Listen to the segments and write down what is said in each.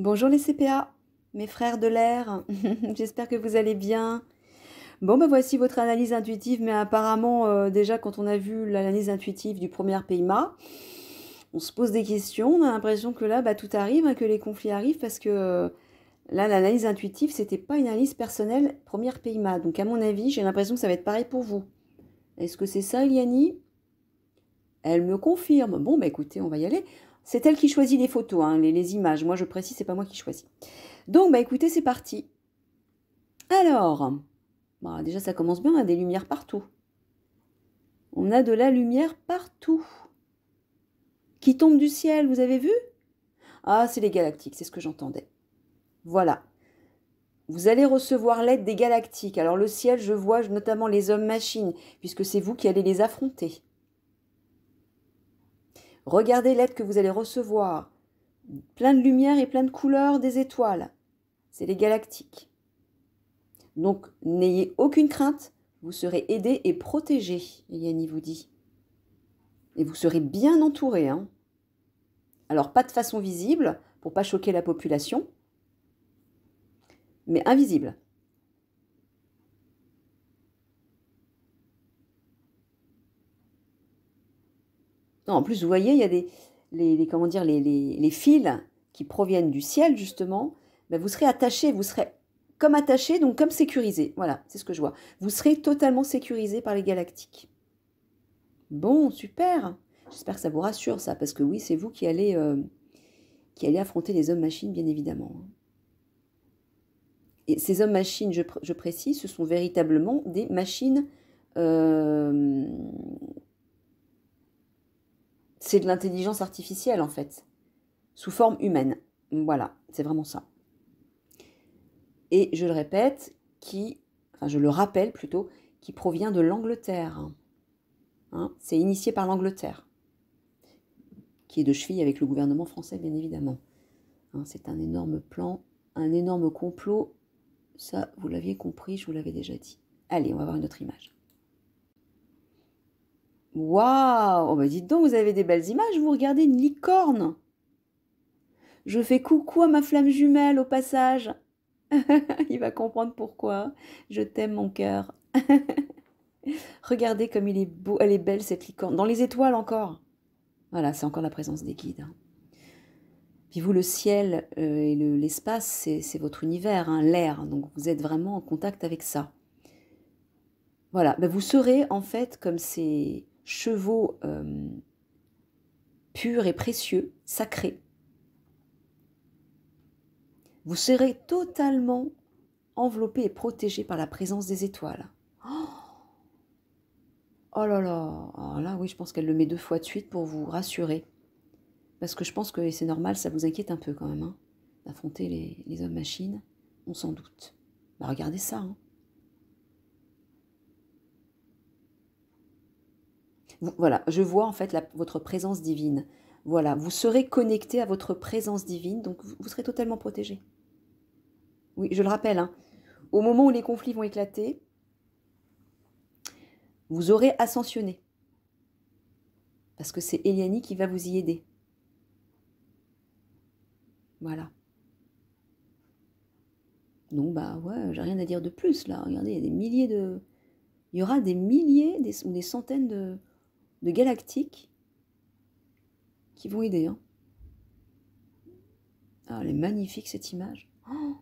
Bonjour les CPA, mes frères de l'air, j'espère que vous allez bien. Bon, bah voici votre analyse intuitive, mais apparemment, déjà quand on a vu l'analyse intuitive du premier PIMA, on se pose des questions, on a l'impression que là, bah, tout arrive, hein, que les conflits arrivent, parce que là, l'analyse intuitive, c'était pas une analyse personnelle première PIMA. Donc à mon avis, j'ai l'impression que ça va être pareil pour vous. Est-ce que c'est ça, Eliani? Elle me confirme. Bon, bah écoutez, on va y aller. C'est elle qui choisit les photos, hein, les images. Moi, je précise, c'est pas moi qui choisis. Donc, bah écoutez, c'est parti. Alors, bah, déjà, ça commence bien, on a des lumières partout. On a de la lumière partout. Qui tombe du ciel, vous avez vu? Ah, c'est les galactiques, c'est ce que j'entendais. Voilà. Vous allez recevoir l'aide des galactiques. Alors le ciel, je vois notamment les hommes-machines, puisque c'est vous qui allez les affronter. Regardez l'aide que vous allez recevoir. Plein de lumière et plein de couleurs des étoiles. C'est les galactiques. Donc, n'ayez aucune crainte, vous serez aidé et protégé, Eliani vous dit. Et vous serez bien entouré. Hein. Alors, pas de façon visible, pour pas choquer la population, mais invisible. Non, en plus, vous voyez, il y a les fils qui proviennent du ciel, justement. Ben, vous serez attaché, vous serez comme attaché, donc comme sécurisé. Voilà, c'est ce que je vois. Vous serez totalement sécurisé par les galactiques. Bon, super. J'espère que ça vous rassure, ça, parce que oui, c'est vous qui allez affronter les hommes-machines, bien évidemment. Et ces hommes-machines, je précise, ce sont véritablement des machines. C'est de l'intelligence artificielle, en fait, sous forme humaine. Voilà, c'est vraiment ça. Et je le répète, je le rappelle plutôt, qui provient de l'Angleterre. Hein, c'est initié par l'Angleterre, qui est de cheville avec le gouvernement français, bien évidemment. Hein, c'est un énorme plan, un énorme complot. Ça, vous l'aviez compris, je vous l'avais déjà dit. Allez, on va voir une autre image. Waouh! Oh bah dites donc, vous avez des belles images, vous regardez une licorne. Je fais coucou à ma flamme jumelle au passage. Il va comprendre pourquoi. Je t'aime, mon cœur. Regardez comme il est beau, elle est belle cette licorne. Dans les étoiles encore. Voilà, c'est encore la présence des guides. Hein. Puis vous, le ciel et l'espace, c'est votre univers, hein, l'air. Donc vous êtes vraiment en contact avec ça. Voilà, ben vous serez en fait comme ces chevaux purs et précieux, sacrés. Vous serez totalement enveloppé et protégé par la présence des étoiles. Oh là là, alors là oui, je pense qu'elle le met 2 fois de suite pour vous rassurer. Parce que je pense que c'est normal, ça vous inquiète un peu quand même, hein, d'affronter les hommes-machines, on s'en doute. Bah regardez ça. Hein. Voilà, je vois en fait votre présence divine. Voilà, vous serez connecté à votre présence divine, donc vous serez totalement protégé. Oui, je le rappelle, hein, au moment où les conflits vont éclater, vous aurez ascensionné. Parce que c'est Eliani qui va vous y aider. Voilà. Donc, bah ouais, j'ai rien à dire de plus là. Regardez, il y a des milliers de. Il y aura des milliers ou des centaines de galactiques qui vont aider. Hein. Ah, elle est magnifique cette image. Oh,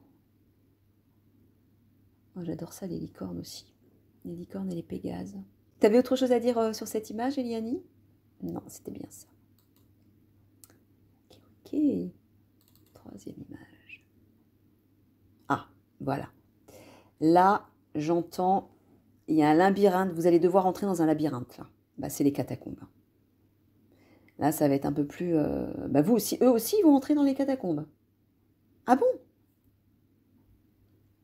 j'adore ça, les licornes aussi. Les licornes et les pégases. T'avais autre chose à dire sur cette image, Eliani? Non, c'était bien ça. Ok. Troisième image. Ah, voilà. Là, j'entends, il y a un labyrinthe. Vous allez devoir entrer dans un labyrinthe, là. Bah, c'est les catacombes. Là, ça va être un peu plus... Bah, vous aussi, eux aussi, ils vont entrer dans les catacombes. Ah bon?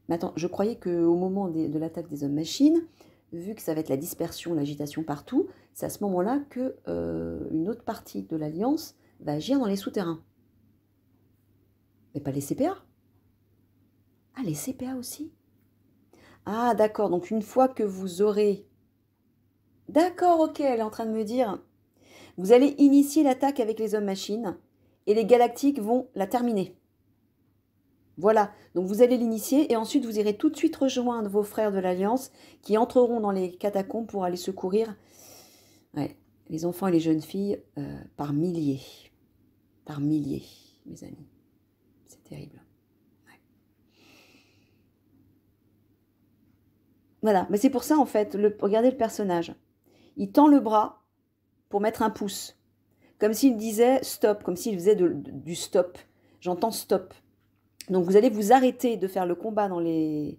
Mais attends, je croyais qu'au moment de l'attaque des hommes-machines, vu que ça va être la dispersion, l'agitation partout, c'est à ce moment-là que une autre partie de l'Alliance va agir dans les souterrains. Mais pas les CPA? Ah, les CPA aussi? Ah, d'accord, donc une fois que vous aurez... D'accord, ok, elle est en train de me dire... Vous allez initier l'attaque avec les hommes-machines et les galactiques vont la terminer. Voilà, donc vous allez l'initier et ensuite vous irez tout de suite rejoindre vos frères de l'Alliance qui entreront dans les catacombes pour aller secourir les enfants et les jeunes filles par milliers. Par milliers, mes amis. C'est terrible. Ouais. Voilà, mais c'est pour ça en fait, regardez le personnage. Il tend le bras pour mettre un pouce. Comme s'il disait stop, comme s'il faisait du stop. J'entends stop. Donc vous allez vous arrêter de faire le combat dans les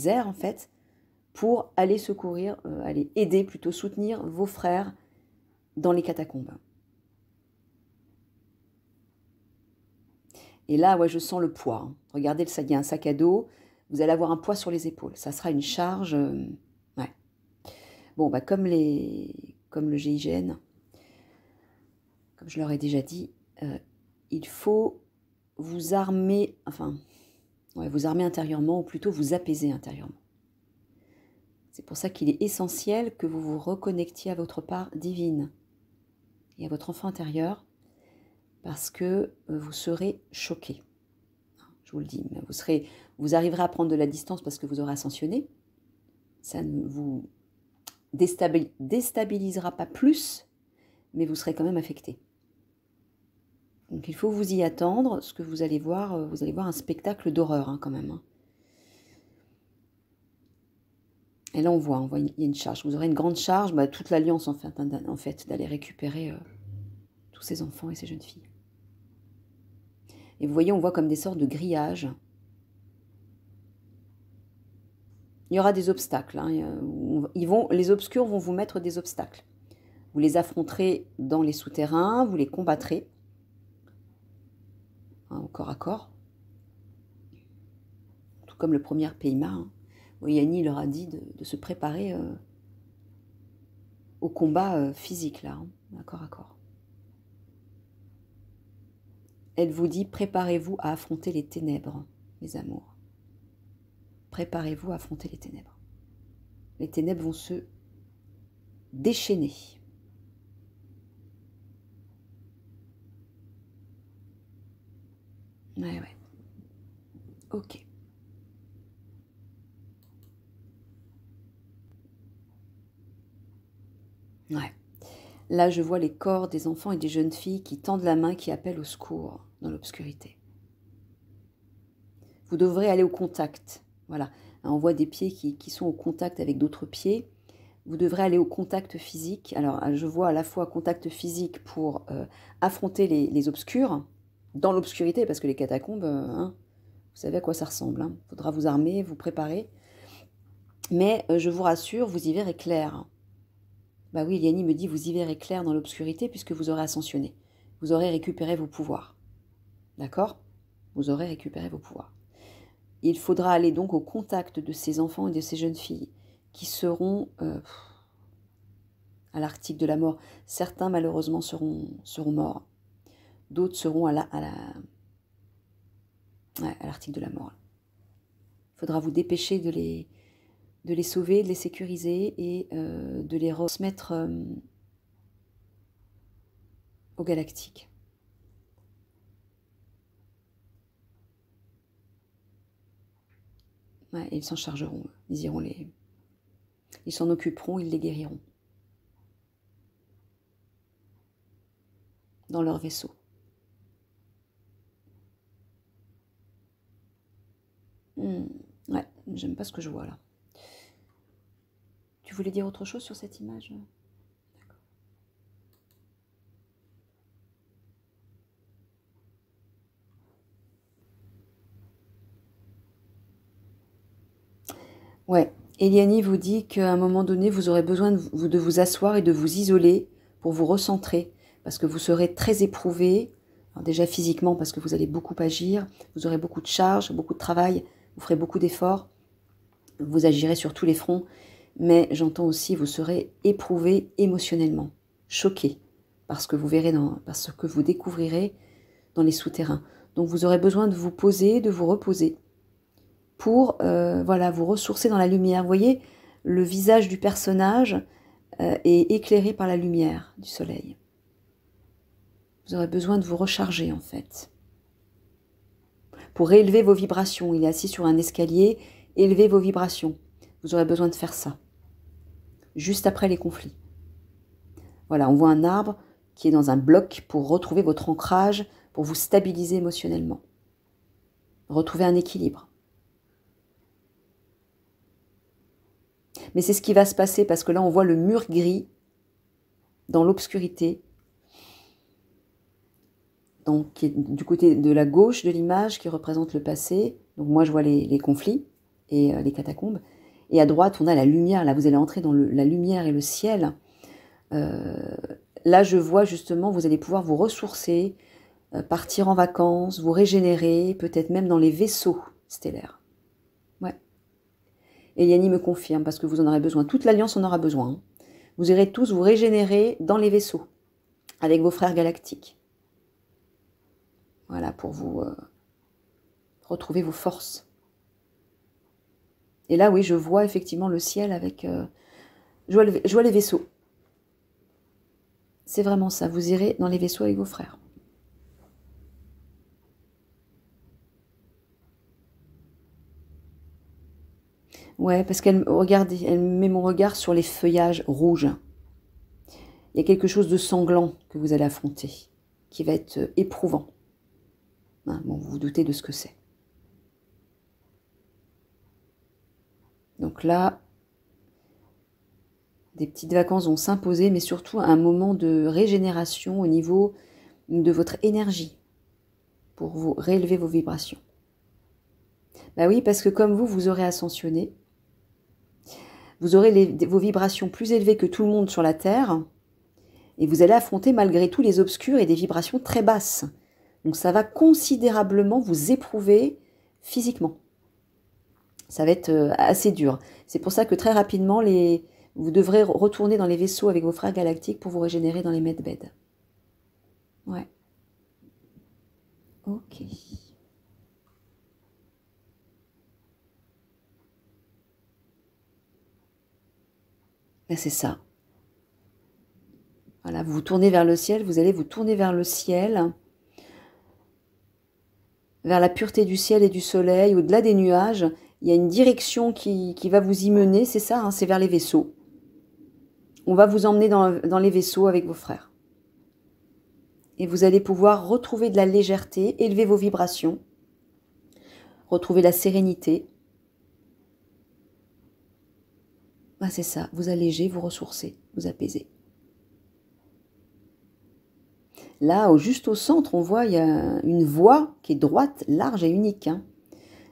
airs en fait, pour aller secourir, aller aider, plutôt soutenir vos frères dans les catacombes. Et là, ouais, je sens le poids. Hein. Regardez, il y a un sac à dos, vous allez avoir un poids sur les épaules. Ça sera une charge. Ouais. Bon, bah, comme le GIGN, comme je leur ai déjà dit, il faut vous armer, vous armer intérieurement, ou plutôt vous apaiser intérieurement. C'est pour ça qu'il est essentiel que vous vous reconnectiez à votre part divine et à votre enfant intérieur, parce que vous serez choqué. Je vous le dis, vous arriverez à prendre de la distance parce que vous aurez ascensionné. Ça ne vous déstabilisera pas plus, mais vous serez quand même affecté. Donc il faut vous y attendre. Ce que vous allez voir un spectacle d'horreur quand même. Hein. Et là on voit, il y a une charge. Vous aurez une grande charge, toute l'alliance en fait d'aller récupérer tous ces enfants et ces jeunes filles. Et vous voyez, on voit comme des sortes de grillages. Il y aura des obstacles. Hein. Les obscurs vont vous mettre des obstacles. Vous les affronterez dans les souterrains, vous les combattrez. Au corps à corps. Tout comme le premier PIMA. Hein. Yanni leur a dit de se préparer au combat physique, là, hein, corps à corps. Elle vous dit, préparez-vous à affronter les ténèbres, mes amours. Préparez-vous à affronter les ténèbres. Les ténèbres vont se déchaîner. Ouais. Ok. Ouais. Là, je vois les corps des enfants et des jeunes filles qui tendent la main, qui appellent au secours dans l'obscurité. Vous devrez aller au contact. Voilà. On voit des pieds qui sont au contact avec d'autres pieds. Vous devrez aller au contact physique. Alors, je vois à la fois contact physique pour affronter les obscurs, dans l'obscurité, parce que les catacombes, vous savez à quoi ça ressemble. Il faudra vous armer, vous préparer. Mais je vous rassure, vous y verrez clair. Bah oui, Liani me dit, vous y verrez clair dans l'obscurité puisque vous aurez ascensionné. Vous aurez récupéré vos pouvoirs. D'accord ? Vous aurez récupéré vos pouvoirs. Il faudra aller donc au contact de ces enfants et de ces jeunes filles qui seront à l'arctique de la mort. Certains, malheureusement, seront morts. D'autres seront à l'arctique de la mort. Il faudra vous dépêcher de les sauver, de les sécuriser et de les remettre au galactique. Ouais, ils s'en chargeront, ils s'en occuperont, ils les guériront. Dans leur vaisseau. Ouais, j'aime pas ce que je vois là. Tu voulais dire autre chose sur cette image ? D'accord. Ouais, Eliani vous dit qu'à un moment donné, vous aurez besoin de vous asseoir et de vous isoler pour vous recentrer, parce que vous serez très éprouvé, alors déjà physiquement parce que vous allez beaucoup agir, vous aurez beaucoup de charges, beaucoup de travail, vous ferez beaucoup d'efforts, vous agirez sur tous les fronts, mais j'entends aussi vous serez éprouvé émotionnellement, choqué, parce que vous découvrirez dans les souterrains. Donc vous aurez besoin de vous poser, de vous reposer, pour vous ressourcer dans la lumière. Vous voyez, le visage du personnage est éclairé par la lumière du soleil. Vous aurez besoin de vous recharger en fait. pour élever vos vibrations. Il est assis sur un escalier, élevez vos vibrations. Vous aurez besoin de faire ça, juste après les conflits. Voilà, on voit un arbre qui est dans un bloc pour retrouver votre ancrage, pour vous stabiliser émotionnellement. Retrouver un équilibre. Mais c'est ce qui va se passer parce que là, on voit le mur gris dans l'obscurité, qui est du côté de la gauche de l'image qui représente le passé. Donc moi, je vois les conflits et les catacombes. Et à droite, on a la lumière. Là, vous allez entrer dans la lumière et le ciel. Là, je vois justement, vous allez pouvoir vous ressourcer, partir en vacances, vous régénérer, peut-être même dans les vaisseaux stellaires. Ouais. Et Yanni me confirme, parce que vous en aurez besoin. Toute l'Alliance en aura besoin. Hein. Vous irez tous vous régénérer dans les vaisseaux, avec vos frères galactiques. Voilà, pour vous retrouver vos forces. Et là, oui, je vois effectivement le ciel avec... je vois les vaisseaux. C'est vraiment ça, vous irez dans les vaisseaux avec vos frères. Ouais, parce qu'elle met mon regard sur les feuillages rouges. Il y a quelque chose de sanglant que vous allez affronter, qui va être éprouvant. Hein, bon, vous vous doutez de ce que c'est. Donc là, des petites vacances vont s'imposer, mais surtout un moment de régénération au niveau de votre énergie, pour vous réélever vos vibrations. Bah oui, parce que comme vous aurez ascensionné, vous aurez vos vibrations plus élevées que tout le monde sur la Terre, et vous allez affronter malgré tout les obscurs et des vibrations très basses. Donc ça va considérablement vous éprouver physiquement. Ça va être assez dur. C'est pour ça que très rapidement, vous devrez retourner dans les vaisseaux avec vos frères galactiques pour vous régénérer dans les medbeds. Ouais. Ok. Ben, c'est ça. Voilà, vous vous tournez vers le ciel, vous allez vous tourner vers le ciel, vers la pureté du ciel et du soleil, au-delà des nuages. Il y a une direction qui va vous y mener, c'est ça, hein, c'est vers les vaisseaux. On va vous emmener dans les vaisseaux avec vos frères. Et vous allez pouvoir retrouver de la légèreté, élever vos vibrations, retrouver la sérénité. Ah, c'est ça, vous alléger, vous ressourcer, vous apaiser. Là, juste au centre, on voit il y a une voie qui est droite, large et unique. Hein.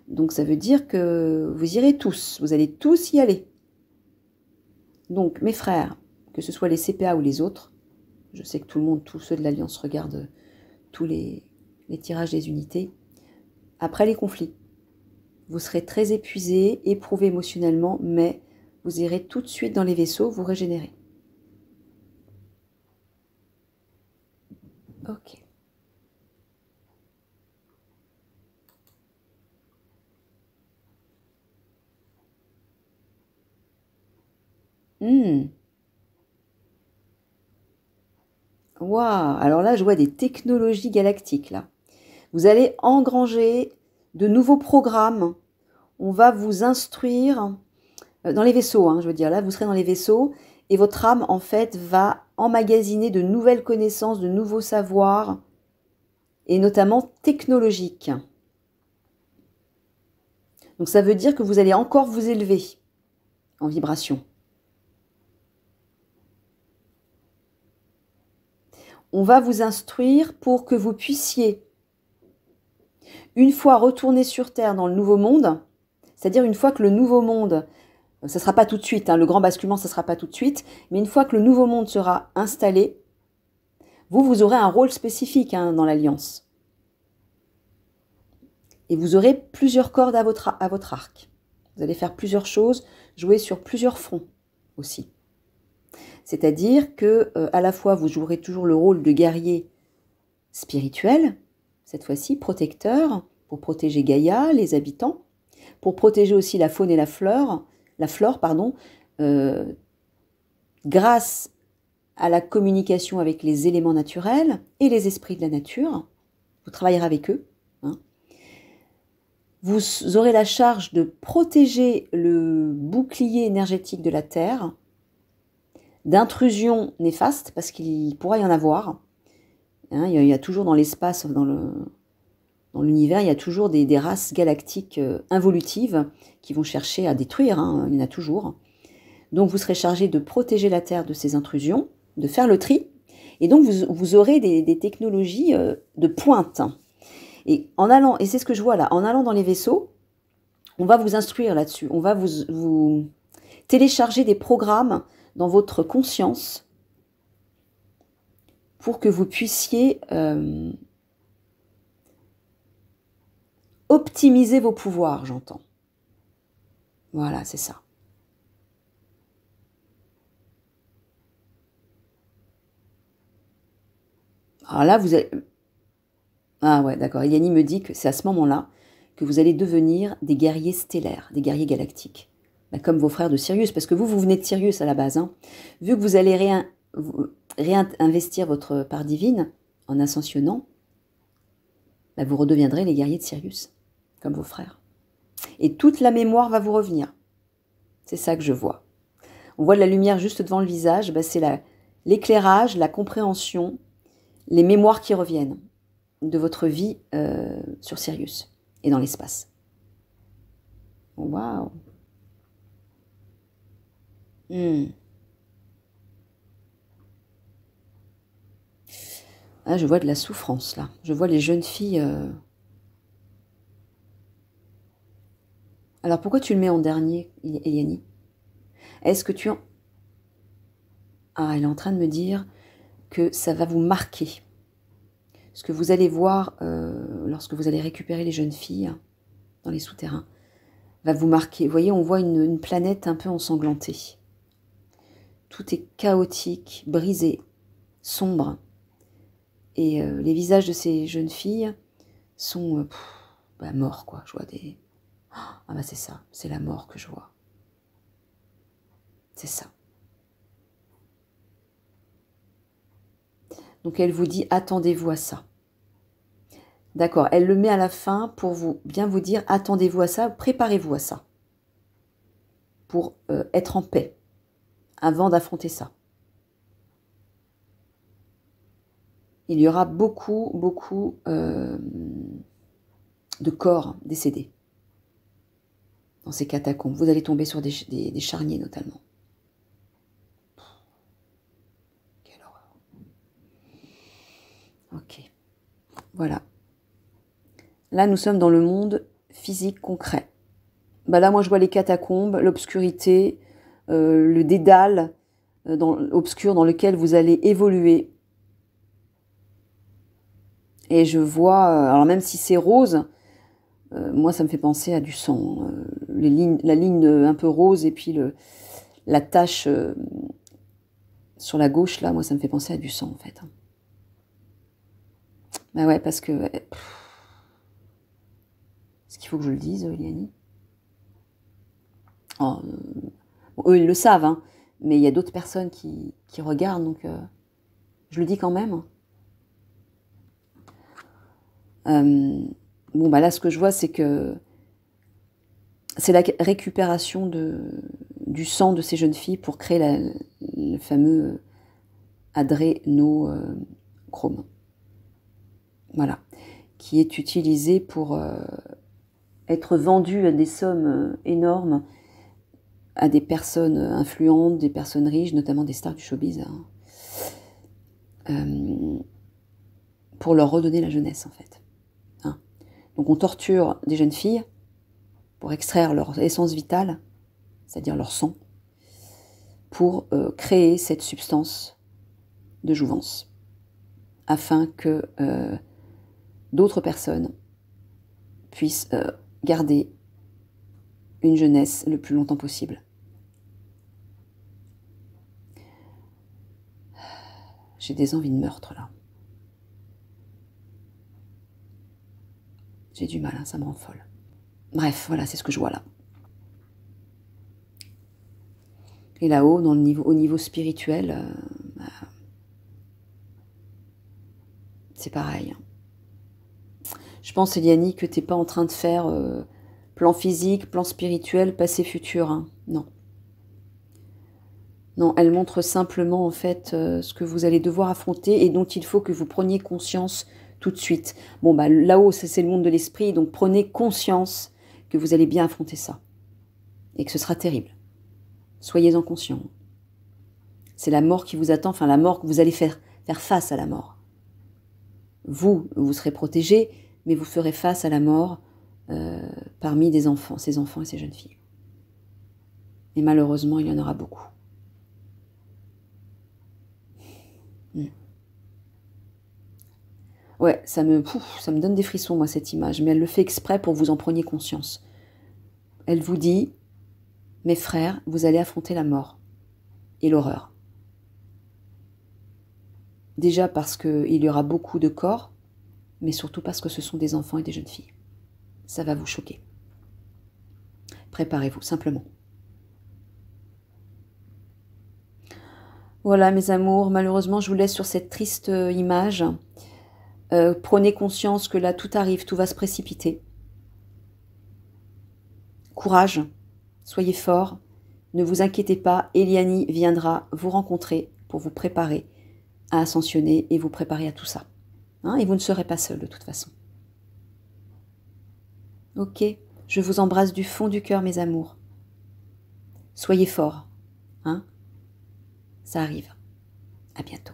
Donc ça veut dire que vous irez tous, vous allez tous y aller. Donc mes frères, que ce soit les CPA ou les autres, je sais que tout le monde, tous ceux de l'Alliance regardent tous les tirages des unités, après les conflits, vous serez très épuisés, éprouvés émotionnellement, mais vous irez tout de suite dans les vaisseaux, vous régénérer. Ok. Waouh. Alors là, je vois des technologies galactiques, là. Vous allez engranger de nouveaux programmes. On va vous instruire dans les vaisseaux, hein, je veux dire. Là, vous serez dans les vaisseaux et votre âme, en fait, va emmagasiner de nouvelles connaissances, de nouveaux savoirs, et notamment technologiques. Donc ça veut dire que vous allez encore vous élever en vibration. On va vous instruire pour que vous puissiez, une fois retourné sur Terre dans le nouveau monde, c'est-à-dire une fois que le nouveau monde, ça ne sera pas tout de suite, hein, le grand basculement, ça ne sera pas tout de suite, mais une fois que le nouveau monde sera installé, vous aurez un rôle spécifique hein, dans l'Alliance. Et vous aurez plusieurs cordes à votre arc. Vous allez faire plusieurs choses, jouer sur plusieurs fronts aussi. C'est-à-dire que à la fois, vous jouerez toujours le rôle de guerrier spirituel, cette fois-ci protecteur, pour protéger Gaïa, les habitants, pour protéger aussi la faune et la flore, grâce à la communication avec les éléments naturels et les esprits de la nature. Vous travaillerez avec eux. Hein. Vous aurez la charge de protéger le bouclier énergétique de la Terre d'intrusions néfastes, parce qu'il pourra y en avoir. Hein, il y a toujours dans l'espace, dans l'univers, il y a toujours des races galactiques involutives qui vont chercher à détruire, hein, il y en a toujours. Donc vous serez chargé de protéger la Terre de ces intrusions, de faire le tri, et donc vous aurez des technologies de pointe. Et en allant, et c'est ce que je vois là, en allant dans les vaisseaux, on va vous instruire là-dessus, on va vous télécharger des programmes dans votre conscience pour que vous puissiez optimiser vos pouvoirs, j'entends. Voilà, c'est ça. Alors là, vous allez... Ah ouais, d'accord. Eliani me dit que c'est à ce moment-là que vous allez devenir des guerriers stellaires, des guerriers galactiques. Bah, comme vos frères de Sirius, parce que vous venez de Sirius à la base. Hein. Vu que vous allez réinvestir votre part divine en ascensionnant, bah, vous redeviendrez les guerriers de Sirius, comme vos frères. Et toute la mémoire va vous revenir. C'est ça que je vois. On voit de la lumière juste devant le visage, bah, c'est l'éclairage, la compréhension, les mémoires qui reviennent de votre vie sur Sirius et dans l'espace. Waouh. Ah, je vois de la souffrance là. Je vois les jeunes filles. Alors pourquoi tu le mets en dernier, Eliani? Est-ce que tu en... Ah, elle est en train de me dire que ça va vous marquer. Ce que vous allez voir lorsque vous allez récupérer les jeunes filles dans les souterrains va vous marquer. Vous voyez, on voit une planète un peu ensanglantée. Tout est chaotique, brisé, sombre. Et les visages de ces jeunes filles sont morts, quoi. Je vois des... Ah bah c'est ça, c'est la mort que je vois. C'est ça. Donc elle vous dit, attendez-vous à ça. D'accord, elle le met à la fin pour bien vous dire, attendez-vous à ça, préparez-vous à ça. Pour être en paix, avant d'affronter ça. Il y aura beaucoup de corps décédés dans ces catacombes. Vous allez tomber sur des charniers notamment. Quelle horreur. Ok. Voilà. Là, nous sommes dans le monde physique concret. Bah là, moi, je vois les catacombes, l'obscurité, le dédale obscur dans lequel vous allez évoluer. Et je vois, alors même si c'est rose, moi, ça me fait penser à du sang. La ligne un peu rose et puis la tache sur la gauche, là, moi, ça me fait penser à du sang, en fait. Bah ouais, parce que... Est-ce qu'il faut que je le dise, Eliani? Bon, eux, ils le savent, hein, mais il y a d'autres personnes qui regardent, donc je le dis quand même. Bon, bah là, ce que je vois, c'est que c'est la récupération du sang de ces jeunes filles pour créer le fameux adrénochrome. Voilà. Qui est utilisé pour être vendu à des sommes énormes à des personnes influentes, des personnes riches, notamment des stars du showbiz, hein, pour leur redonner la jeunesse, en fait. Hein. Donc on torture des jeunes filles pour extraire leur essence vitale, c'est-à-dire leur sang, pour créer cette substance de jouvence, afin que d'autres personnes puissent garder une jeunesse le plus longtemps possible. J'ai des envies de meurtre, là. J'ai du mal, hein, ça me rend folle. Bref, voilà, c'est ce que je vois là. Et là-haut, au niveau spirituel, c'est pareil. Je pense, Eliani, que tu n'es pas en train de faire plan physique, plan spirituel, passé, futur. Hein. Non. Non, elle montre simplement, en fait, ce que vous allez devoir affronter et dont il faut que vous preniez conscience tout de suite. Bon, bah, là-haut, c'est le monde de l'esprit, donc prenez conscience que vous allez bien affronter ça. Et que ce sera terrible. Soyez-en conscients. C'est la mort qui vous attend, enfin la mort que vous allez faire face à la mort. Vous serez protégés, mais vous ferez face à la mort parmi ces enfants et ces jeunes filles. Et malheureusement, il y en aura beaucoup. Ouais, ça me donne des frissons, moi, cette image, mais elle le fait exprès pour que vous en preniez conscience. Elle vous dit, mes frères, vous allez affronter la mort et l'horreur. Déjà parce qu'il y aura beaucoup de corps, mais surtout parce que ce sont des enfants et des jeunes filles. Ça va vous choquer. Préparez-vous, simplement. Voilà, mes amours, malheureusement, je vous laisse sur cette triste image. Prenez conscience que là, tout arrive, tout va se précipiter. Courage, soyez forts, ne vous inquiétez pas, Eliani viendra vous rencontrer pour vous préparer à ascensionner et vous préparer à tout ça. Hein, et vous ne serez pas seul de toute façon. Ok, je vous embrasse du fond du cœur, mes amours. Soyez forts, hein. Ça arrive. À bientôt.